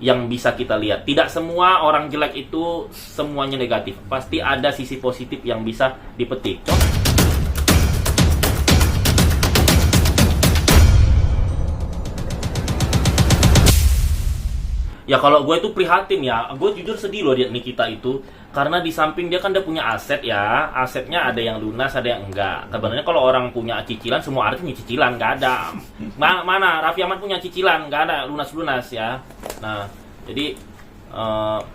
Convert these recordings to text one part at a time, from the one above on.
yang bisa kita lihat. Tidak semua orang jelek itu semuanya negatif. Pasti ada sisi positif yang bisa dipetik. Ya kalau gue itu prihatin ya, gue jujur sedih loh lihat Nikita itu. Karena di samping dia kan dia punya aset ya, asetnya ada yang lunas, ada yang enggak. Sebenarnya kalau orang punya cicilan, semua artis punya cicilan, nggak ada. Mana Raffi Ahmad punya cicilan, nggak ada lunas-lunas ya. Nah, jadi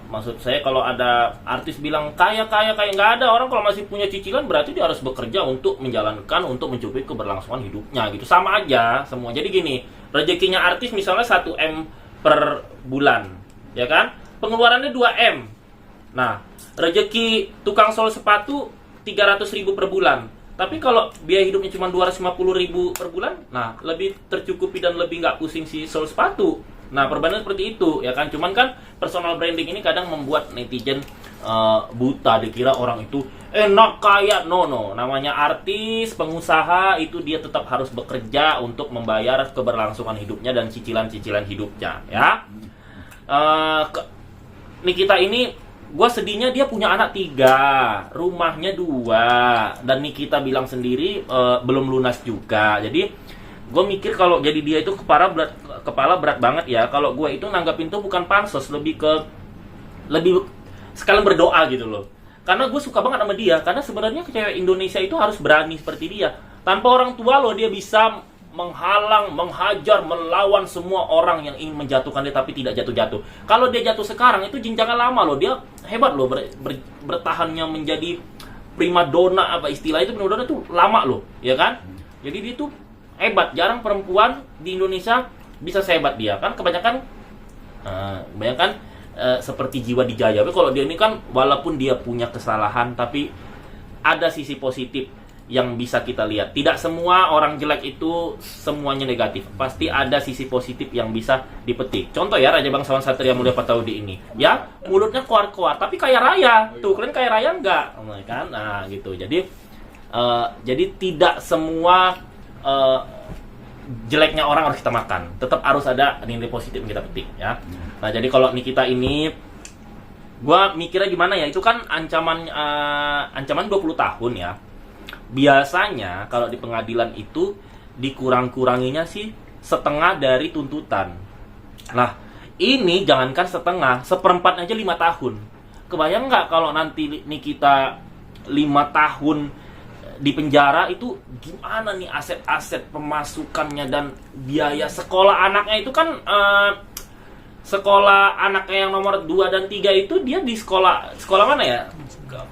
maksud saya kalau ada artis bilang kaya nggak ada. Orang kalau masih punya cicilan berarti dia harus bekerja untuk menjalankan, untuk mencukupi keberlangsungan hidupnya gitu. Sama aja semua. Jadi gini, rezekinya artis misalnya 1 M per bulan, ya kan? Pengeluarannya 2 M. Nah, rezeki tukang sol sepatu 300.000 per bulan. Tapi kalau biaya hidupnya cuma 250.000 per bulan, nah lebih tercukupi dan lebih nggak pusing si sol sepatu. Nah, perbandingan seperti itu, ya kan? Cuman kan personal branding ini kadang membuat netizen buta, dikira orang itu enak kaya. No, namanya artis, pengusaha itu dia tetap harus bekerja untuk membayar keberlangsungan hidupnya dan cicilan-cicilan hidupnya, ya. Nikita ini, gue sedihnya dia punya anak 3, rumahnya 2, dan Nikita bilang sendiri belum lunas juga. Jadi gue mikir kalau jadi dia itu kepala berat banget ya. Kalau gue itu nanggapin tuh bukan pansos, lebih sekalian berdoa gitu loh. Karena gue suka banget sama dia. Karena sebenarnya cewek Indonesia itu harus berani seperti dia. Tanpa orang tua loh dia bisa menghalang, menghajar, melawan semua orang yang ingin menjatuhkan dia tapi tidak jatuh-jatuh. Kalau dia jatuh sekarang itu jenjangnya lama loh. Dia hebat loh bertahannya menjadi primadona, apa istilah itu, primadona tuh lama loh, ya kan? Jadi dia tuh hebat. Jarang perempuan di Indonesia bisa sehebat dia kan. Kebanyakan seperti Jiwa Dijaya. Tapi kalau dia ini kan walaupun dia punya kesalahan tapi ada sisi positif yang bisa kita lihat. Tidak semua orang jelek itu semuanya negatif. Pasti ada sisi positif yang bisa dipetik. Contoh ya, Raja Bangsawan Satria Mulia Pataudi ini. Ya, mulutnya keluar-keluar tapi kaya raya. Tuh, kalian kaya raya enggak? Kan? Nah, gitu. Jadi tidak semua jeleknya orang harus kita makan. Tetap harus ada nilai positif yang kita petik ya. Nah, jadi kalau Nikita ini gua mikirnya gimana ya? Itu kan ancaman 20 tahun ya. Biasanya kalau di pengadilan itu dikurang-kuranginya sih setengah dari tuntutan. Nah, ini jangankan setengah, seperempat aja 5 tahun. Kebayang nggak kalau nanti Nikita 5 tahun di penjara, itu gimana nih aset-aset pemasukannya dan biaya sekolah anaknya itu kan sekolah anaknya yang nomor 2 dan 3 itu dia di sekolah mana ya?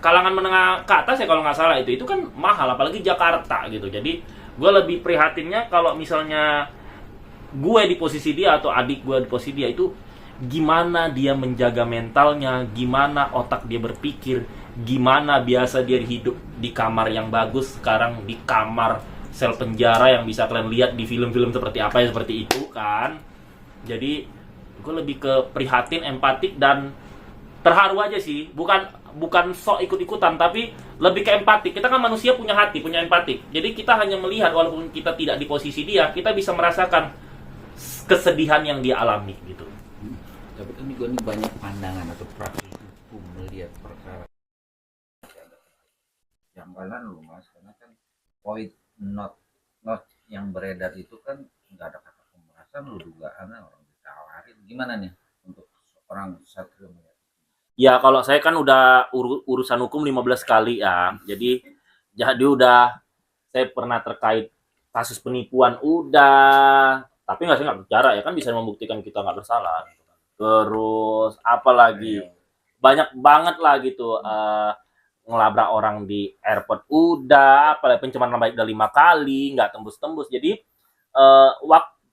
Kalangan menengah ke atas ya kalau nggak salah itu kan mahal, apalagi Jakarta gitu. Jadi gue lebih prihatinnya kalau misalnya gue di posisi dia atau adik gue di posisi dia, itu gimana dia menjaga mentalnya, gimana otak dia berpikir, gimana biasa dia hidup di kamar yang bagus, sekarang di kamar sel penjara yang bisa kalian lihat di film-film seperti apa ya, seperti itu kan. Jadi gue lebih ke prihatin, empatik, dan terharu aja sih. Bukan sok ikut-ikutan, tapi lebih ke empatik. Kita kan manusia punya hati, punya empatik. Jadi kita hanya melihat, walaupun kita tidak di posisi dia, kita bisa merasakan kesedihan yang dia alami gitu. Tapi kan juga ini banyak pandangan atau praktisi hukum melihat perkara yang jalan lu mas, karena kan poin not yang beredar itu kan nggak ada kata pemerasan, lu dugaan orang ditawarin. Gimana nih untuk orang Satrio melihat? Ya kalau saya kan udah urusan hukum 15 kali ya. Jadi udah, saya pernah terkait kasus penipuan udah, tapi saya nggak bicara ya kan, bisa membuktikan kita nggak bersalah. Terus apalagi banyak banget lah gitu, ngelabrak orang di airport udah, apalagi pencemaran nama baik udah 5 kali, nggak tembus-tembus. Jadi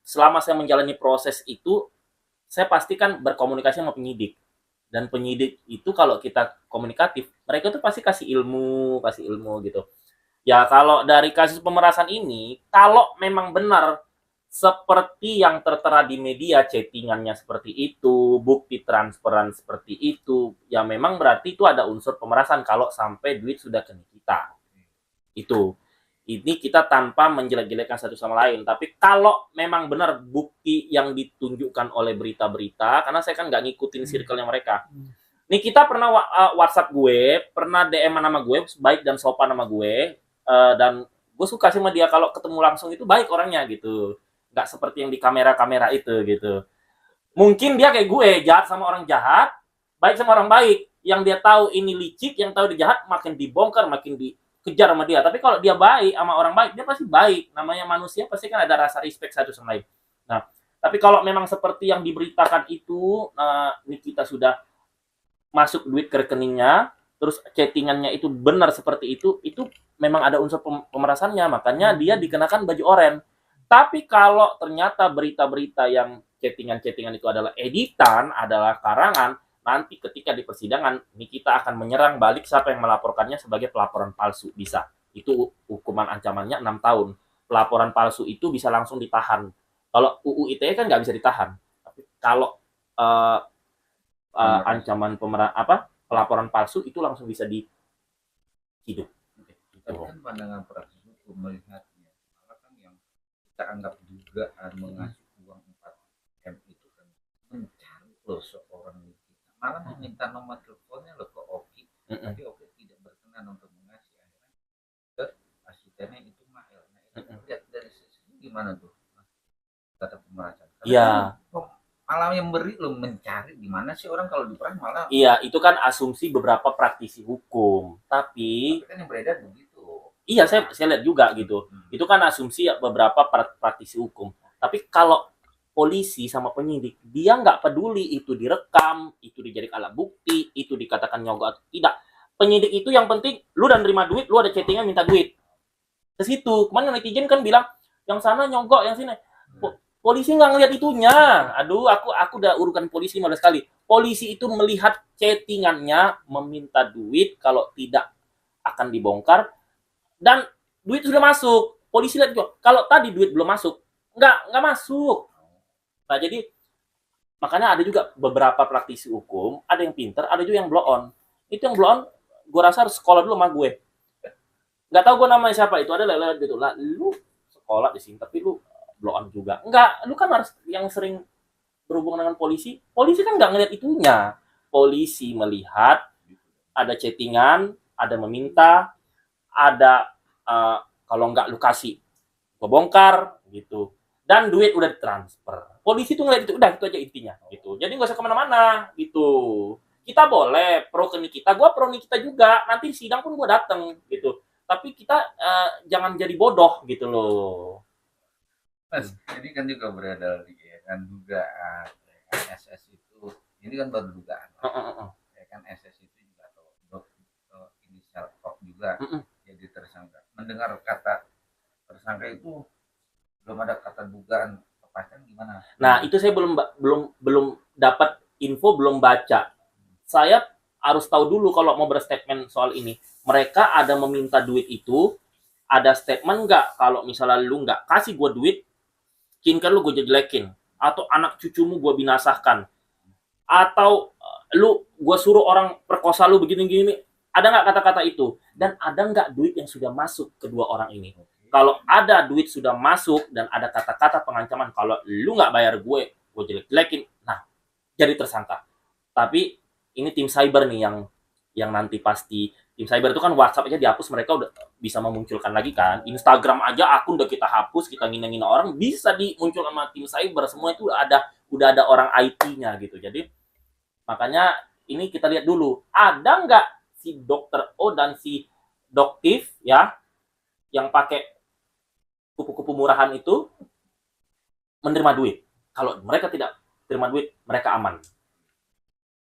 selama saya menjalani proses itu, saya pastikan berkomunikasi sama penyidik. Dan penyidik itu kalau kita komunikatif, mereka tuh pasti kasih ilmu gitu. Ya kalau dari kasus pemerasan ini, kalau memang benar seperti yang tertera di media, chattingannya seperti itu, bukti transferan seperti itu, ya memang berarti itu ada unsur pemerasan kalau sampai duit sudah ke kita. Itu Ini kita tanpa menjelek-jelekan satu sama lain. Tapi kalau memang benar bukti yang ditunjukkan oleh berita-berita, karena saya kan nggak ngikutin circle-nya mereka. Nih kita pernah WhatsApp gue, pernah DM nama gue, baik dan sopan nama gue, dan gue suka sama dia kalau ketemu langsung itu baik orangnya gitu. Nggak seperti yang di kamera-kamera itu gitu. Mungkin dia kayak gue, jahat sama orang jahat, baik sama orang baik. Yang dia tahu ini licik, yang tahu dia jahat, makin dibongkar, makin dikejar sama dia. Tapi kalau dia baik sama orang baik, dia pasti baik. Namanya manusia pasti kan ada rasa respect satu sama lain. Nah, tapi kalau memang seperti yang diberitakan itu, ini kita sudah masuk duit ke rekeningnya, terus chattingannya itu benar seperti itu memang ada unsur pemerasannya, makanya dia dikenakan baju oranye. Tapi kalau ternyata berita-berita yang chattingan-chattingan itu adalah editan, adalah karangan, nanti ketika di persidangan, ini kita akan menyerang balik siapa yang melaporkannya sebagai pelaporan palsu. Bisa. Itu hukuman ancamannya 6 tahun. Pelaporan palsu itu bisa langsung ditahan. Kalau UU ITE kan nggak bisa ditahan. Tapi kalau ancaman pelaporan palsu itu langsung bisa dihidup. Tapi kan pandangan praktisi hukum melihatnya, malah kan yang kita anggap dugaan mengasih uang 4 M itu kan mencari loh seorang kita, malah meminta nomor teleponnya loh ke Oki, tapi Oki tidak berkenan untuk mengasih, akhirnya ke asistennya itu Mael. Nah itu lihat dari sisi gimana tuh kata pemerasan? Iya. Malah yang beri lo mencari gimana sih orang kalau diperas malah. Iya, itu kan asumsi beberapa praktisi hukum. Tapi kan yang beredar begitu. Iya, saya lihat juga gitu. Itu kan asumsi beberapa praktisi hukum. Tapi kalau polisi sama penyidik, dia nggak peduli itu direkam, itu dijadikan alat bukti, itu dikatakan nyogok atau tidak. Penyidik itu yang penting, lu dan terima duit, lu ada chattingan minta duit. Ke situ. Kemarin netizen kan bilang, yang sana nyogok, yang sini. Polisi nggak ngelihat itunya. Aduh, aku udah urukan polisi 15 kali. Polisi itu melihat chattingannya, meminta duit, kalau tidak akan dibongkar, dan duit sudah masuk. Polisi lihat juga. Kalau tadi duit belum masuk, nggak masuk. Nah, jadi makanya ada juga beberapa praktisi hukum, ada yang pinter, ada juga yang blow on. Itu yang blow on, gue rasa harus sekolah dulu sama gue. Nggak tahu gue namanya siapa, itu ada lewat gitu lah. Lu sekolah di sini, tapi lu blow on juga. Enggak, lu kan harus yang sering berhubungan dengan polisi. Polisi kan nggak ngeliat itunya. Polisi melihat ada chattingan, ada meminta, ada kalau nggak lu kasih, gue bongkar gitu. Dan duit udah ditransfer. Polisi tuh ngeliat itu, udah itu aja intinya gitu. Jadi nggak usah kemana-mana gitu. Kita boleh pro ke Nikita, gue pro Nikita juga. Nanti sidang pun gue dateng gitu. Tapi kita jangan jadi bodoh gitu loh. Mas, ini kan juga beredar di kan dugaan SS itu, ini kan baru dugaan. Ya kan SS itu juga atau inisial Kok juga jadi tersangka. Mendengar kata tersangka itu belum ada kata dugaan, kepastian gimana? Nah, itu saya belum dapat info, belum baca. Saya harus tahu dulu kalau mau berstatement soal ini. Mereka ada meminta duit itu, ada statement nggak kalau misalnya lu nggak kasih gue duit, kan lu gue jelekin, atau anak cucumu gue binasahkan, atau lu gue suruh orang perkosa lu begini-gini. Ada nggak kata-kata itu? Dan ada nggak duit yang sudah masuk kedua orang ini? Kalau ada duit sudah masuk dan ada kata-kata pengancaman, kalau lu nggak bayar gue jelek-jelekin, nah jadi tersangka. Tapi ini tim cyber nih yang nanti pasti, tim cyber itu kan WhatsApp aja dihapus, mereka udah bisa memunculkan lagi kan. Instagram aja akun udah kita hapus, kita ngina-ngina orang, bisa dimuncul sama tim cyber. Semua itu udah ada orang IT-nya gitu. Jadi makanya ini kita lihat dulu, ada nggak si dokter O dan si Doktif ya yang pakai kupu-kupu murahan itu menerima duit. Kalau mereka tidak terima duit, mereka aman.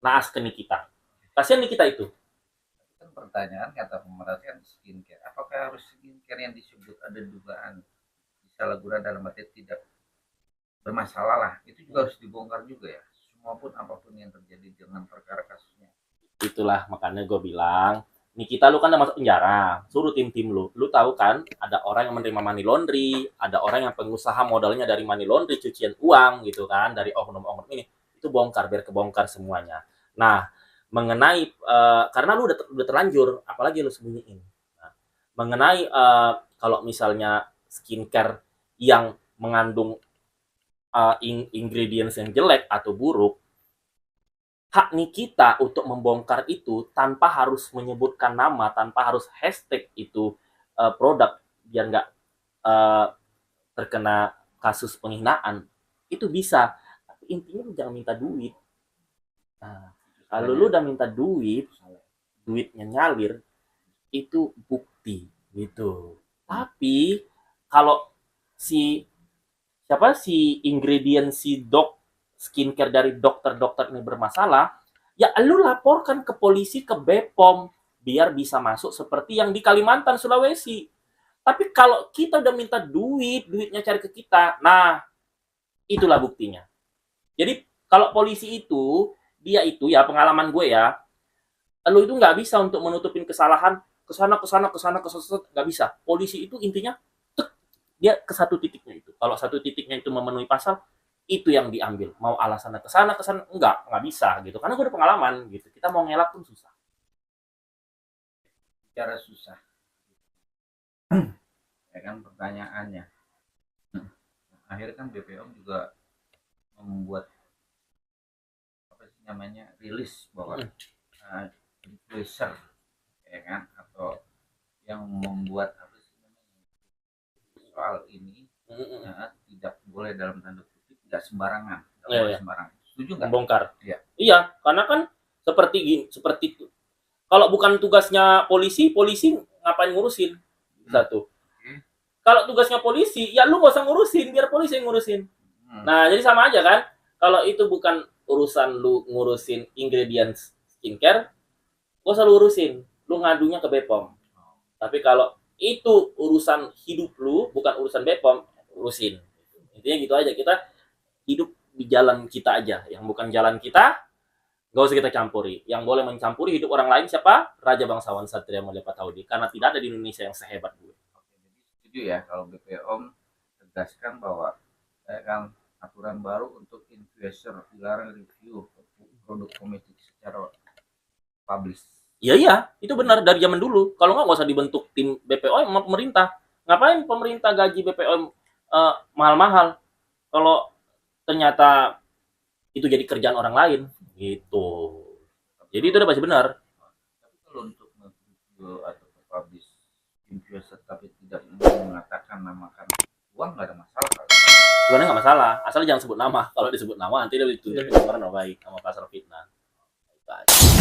Naas ke Nikita. Kasihan Nikita itu. Kan pertanyaan kata pemerasan skincare. Apakah harus skincare yang disebut ada dugaan disalahguna dalam arti tidak bermasalah lah? Itu juga harus dibongkar juga ya. Semua pun apapun yang terjadi dengan perkara kasusnya. Itulah makanya gue bilang, Nikita lu kan udah masuk penjara, suruh tim-tim lu tahu kan ada orang yang menerima money laundry, ada orang yang pengusaha modalnya dari money laundry, cucian uang gitu kan, dari oknum-oknum ini, itu bongkar biar kebongkar semuanya. Nah, mengenai karena lu udah terlanjur, apalagi lu sembunyiin. Nah, mengenai kalau misalnya skincare yang mengandung ingredients yang jelek atau buruk, hak nih kita untuk membongkar itu tanpa harus menyebutkan nama, tanpa harus hashtag itu produk biar nggak eh, terkena kasus penghinaan. Itu bisa. Tapi intinya lu jangan minta duit. Nah, kalau lu udah minta duit, duitnya nyalir, itu bukti gitu. Tapi kalau si si ingredient si skincare dari dokter-dokter ini bermasalah, ya lu laporkan ke polisi, ke BPOM biar bisa masuk seperti yang di Kalimantan, Sulawesi. Tapi kalau kita udah minta duitnya cari ke kita, nah itulah buktinya. Jadi kalau polisi itu, dia itu ya pengalaman gue ya, lu itu nggak bisa untuk menutupin kesalahan kesana nggak bisa. Polisi itu intinya dia ke satu titiknya itu. Kalau satu titiknya itu memenuhi pasal, itu yang diambil. Mau alasannya kesana nggak bisa gitu. Karena gue udah pengalaman gitu. Kita mau ngelak pun susah. Cara susah. Ya kan pertanyaannya. Akhirnya kan BPOM juga membuat apa sih namanya rilis bahwa influencer ya kan atau yang membuat apa sih namanya soal ini tidak boleh dalam tanda kutip tidak sembarangan, tidak boleh sembarangan. Setuju nggak? Membongkar. Iya. Iya, karena kan seperti itu. Kalau bukan tugasnya polisi ngapain ngurusin? Satu. Kalau tugasnya polisi, ya lu nggak usah ngurusin, biar polisi yang ngurusin. Nah, jadi sama aja kan. Kalau itu bukan urusan lu ngurusin ingredients skincare, gak usah lu urusin. Lu ngadunya ke BPOM. Tapi kalau itu urusan hidup lu, bukan urusan BPOM, urusin. Intinya gitu aja. Kita hidup di jalan kita aja. Yang bukan jalan kita, gak usah kita campuri. Yang boleh mencampuri hidup orang lain siapa? Raja Bangsawan Satria Mulia Pataudi. Karena tidak ada di Indonesia yang sehebat gue. Setuju ya kalau BPOM tegaskan bahwa kan aturan baru untuk influencer dilarang review produk kosmetik secara publish. Iya, itu benar dari zaman dulu. Kalau nggak usah dibentuk tim BPOM sama pemerintah. Ngapain pemerintah gaji BPOM mahal-mahal kalau ternyata itu jadi kerjaan orang lain gitu. Jadi itu udah pasti benar. Tapi kalau untuk review atau publish influencer tapi tidak mengatakan namakan uang nggak ada masalah kan? Sebenarnya nggak masalah, asal jangan sebut nama. Kalau disebut nama nanti dia dituntut pencemaran nama baik sama pasal fitnah. Itu aja.